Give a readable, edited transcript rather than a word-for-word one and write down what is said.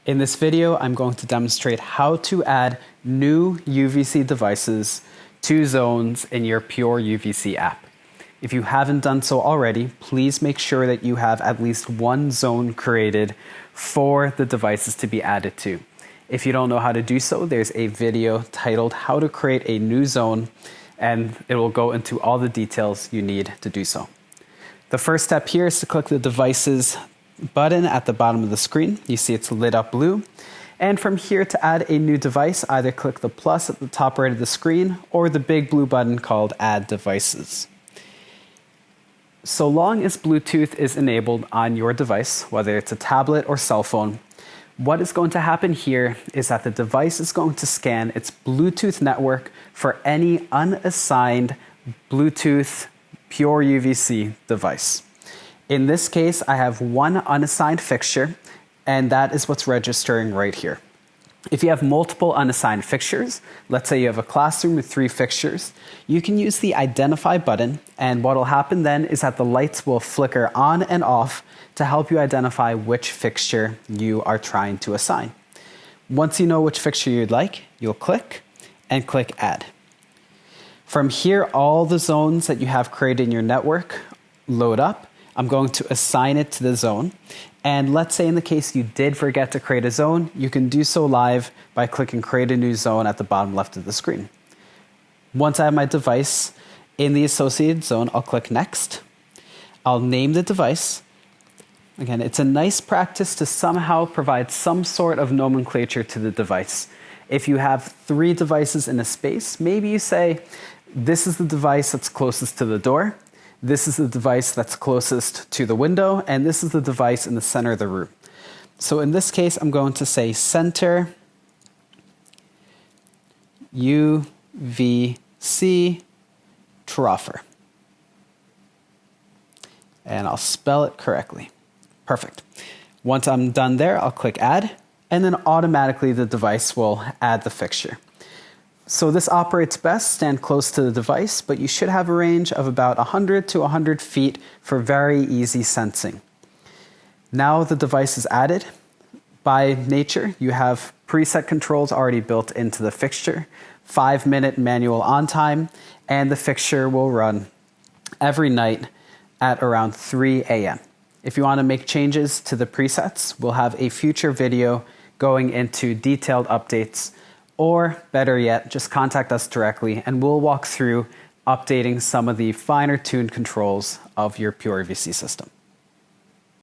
In this video, I'm going to demonstrate how to add new UVC devices to zones in your Pure UVC app. If you haven't done so already, please make sure that you have at least one zone created for the devices to be added to. If you don't know how to do so, there's a video titled How to Create a New Zone, and it will go into all the details you need to do so. The first step here is to click the Devices button at the bottom of the screen. You see it's lit up blue. And from here, to add a new device, either click the plus at the top right of the screen or the big blue button called Add Devices. So long as Bluetooth is enabled on your device, whether it's a tablet or cell phone, what is going to happen here is that the device is going to scan its Bluetooth network for any unassigned Bluetooth Pure UVC device. In this case, I have one unassigned fixture, and that is what's registering right here. If you have multiple unassigned fixtures, let's say you have a classroom with 3 fixtures, you can use the Identify button, and what will happen then is that the lights will flicker on and off to help you identify which fixture you are trying to assign. Once you know which fixture you'd like, you'll click and click Add. From here, all the zones that you have created in your network load up. I'm going to assign it to the zone. And let's say in the case you did forget to create a zone, you can do so live by clicking Create a New Zone at the bottom left of the screen. Once I have my device in the associated zone, I'll click Next. I'll name the device. Again, it's a nice practice to somehow provide some sort of nomenclature to the device. If you have 3 devices in a space, maybe you say, this is the device that's closest to the door. This is the device that's closest to the window, and this is the device in the center of the room. So in this case, I'm going to say Center UVC Troffer. And I'll spell it correctly. Perfect. Once I'm done there, I'll click Add, and then automatically the device will add the fixture. So this operates best stand close to the device, but you should have a range of about 100 to 100 feet for very easy sensing. Now the device is added. By nature, you have preset controls already built into the fixture, 5-minute manual on time, and the fixture will run every night at around 3 a.m. If you want to make changes to the presets, we'll have a future video going into detailed updates. Or better yet, just contact us directly and we'll walk through updating some of the finer tuned controls of your Pure UVC system.